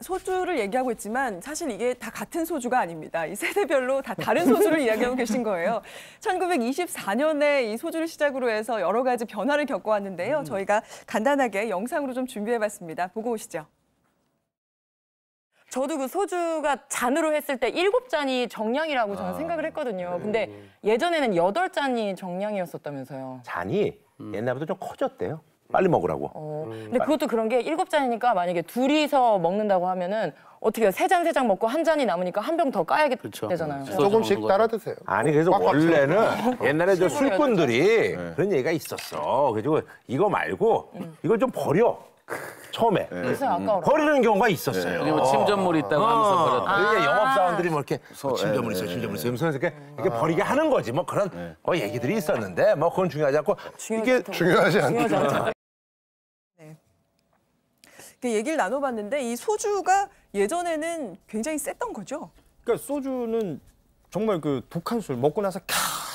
소주를 얘기하고 있지만 사실 이게 다 같은 소주가 아닙니다. 이 세대별로 다 다른 소주를 이야기하고 계신 거예요. 1924년에 이 소주를 시작으로 해서 여러 가지 변화를 겪어왔는데요. 저희가 간단하게 영상으로 좀 준비해봤습니다. 보고 오시죠. 저도 그 소주가 잔으로 했을 때 7잔이 정량이라고 저는 생각을 했거든요. 근데 예전에는 8잔이 정량이었었다면서요. 잔이 옛날보다 좀 커졌대요. 빨리 먹으라고. 근데 그것도 그런 게 7잔이니까 만약에 둘이서 먹는다고 하면은 어떻게 해요? 3잔, 3잔 먹고 한 잔이 남으니까 한 병 더 까야겠 되잖아요. 조금씩 따라 드세요. 아니 그래서 원래는 옛날에 저 술꾼들이 그런 얘기가 있었어. 그래가지고 이거 말고 이걸 좀 버려. 처음에 그래서 아까 버리는 경우가 있었어요. 그리고 침전물 있다고 하면서 버렸다. 그러니까 영업사원들이 뭐 이렇게 침전물 있어, 침전물 있어. 이렇게 버리게 하는 거지. 뭐 그런 얘기들이 있었는데 뭐 그건 중요하지 않고 이게 중요하지 않다. 그 얘기를 나눠봤는데 이 소주가 예전에는 굉장히 셌던 거죠. 그러니까 소주는 정말 그 독한 술 먹고 나서 캬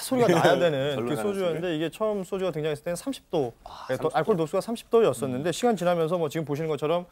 소리가 나야 되는 그 소주였는데 이게 처음 소주가 등장했을 때는 30도, 알코올 도수가 30도였었는데 시간 지나면서 뭐 지금 보시는 것처럼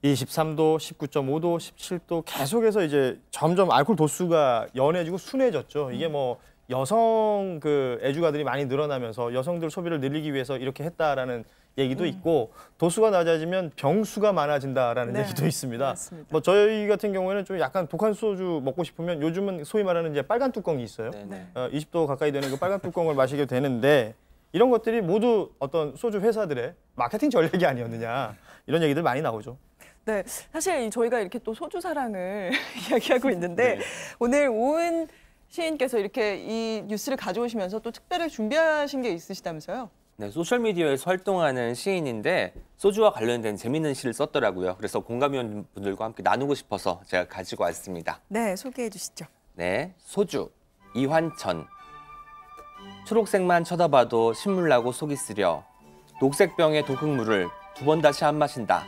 23도, 19.5도, 17도 계속해서 이제 점점 알코올 도수가 연해지고 순해졌죠. 이게 뭐 여성 그 애주가들이 많이 늘어나면서 여성들 소비를 늘리기 위해서 이렇게 했다라는 얘기도 있고 도수가 낮아지면 병수가 많아진다라는 얘기도 있습니다. 맞습니다. 뭐 저희 같은 경우에는 좀 약간 독한 소주 먹고 싶으면 요즘은 소위 말하는 이제 빨간 뚜껑이 있어요. 20도 가까이 되는 그 빨간 뚜껑을 마시게 되는데 이런 것들이 모두 어떤 소주 회사들의 마케팅 전략이 아니었느냐 이런 얘기들 많이 나오죠. 네, 사실 저희가 이렇게 또 소주 사랑을 이야기하고 있는데 오늘 오은 시인께서 이렇게 이 뉴스를 가져오시면서 또 특별히 준비하신 게 있으시다면서요? 네, 소셜미디어에서 활동하는 시인인데 소주와 관련된 재미있는 시를 썼더라고요. 그래서 공감위원분들과 함께 나누고 싶어서 제가 가지고 왔습니다. 네, 소개해 주시죠. 네, 소주, 이환천. 초록색만 쳐다봐도 신물나고 속이 쓰려. 녹색병의 독흙물을 2번 다시 안 마신다.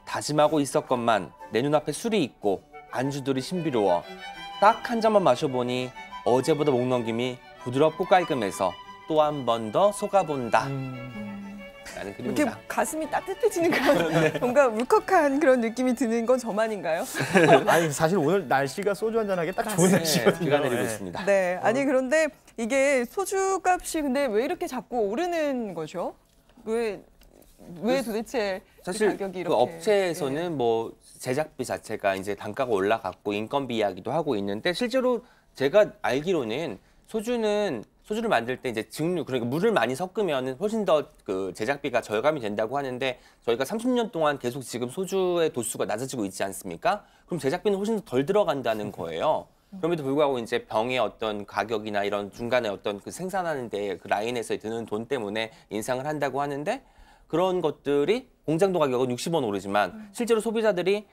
다짐하고 있었건만 내 눈앞에 술이 있고 안주들이 신비로워. 딱 한 잔만 마셔보니 어제보다 목 넘김이 부드럽고 깔끔해서 또 한 번 더 속아본다. 라는 이렇게 글입니다. 가슴이 따뜻해지는 그런 뭔가 울컥한 그런 느낌이 드는 건 저만인가요? 아니 사실 오늘 날씨가 소주 한잔하기 딱 좋은 날씨거든요. 비가 내리고 있습니다. 네, 아니 그런데 이게 소주값이 근데 왜 이렇게 자꾸 오르는 거죠? 왜 도대체 사실 가격이 그 이렇게 업체에서는 뭐 제작비 자체가 이제 단가가 올라갔고 인건비 이야기도 하고 있는데 실제로 제가 알기로는 소주를 만들 때 이제 증류 그러니까 물을 많이 섞으면 훨씬 더 그 제작비가 절감이 된다고 하는데 저희가 30년 동안 계속 지금 소주의 도수가 낮아지고 있지 않습니까? 그럼 제작비는 훨씬 더 덜 들어간다는 거예요. 그럼에도 불구하고 이제 병의 어떤 가격이나 이런 중간에 어떤 그 생산하는 데 그 라인에서 드는 돈 때문에 인상을 한다고 하는데 그런 것들이 공장도 가격은 60원 오르지만 실제로 소비자들이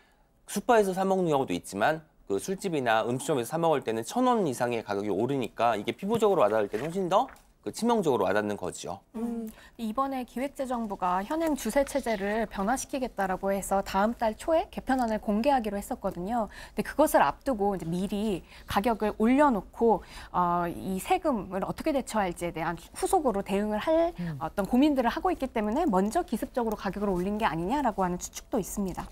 슈퍼에서 사 먹는 경우도 있지만 그 술집이나 음식점에서 사 먹을 때는 1,000원 이상의 가격이 오르니까 이게 피부적으로 와닿을 때는 훨씬 더 그 치명적으로 와닿는 거죠. 이번에 기획재정부가 현행 주세 체제를 변화시키겠다라고 해서 다음 달 초에 개편안을 공개하기로 했었거든요. 근데 그것을 앞두고 이제 미리 가격을 올려놓고 이 세금을 어떻게 대처할지에 대한 후속으로 대응을 할 어떤 고민들을 하고 있기 때문에 먼저 기습적으로 가격을 올린 게 아니냐라고 하는 추측도 있습니다.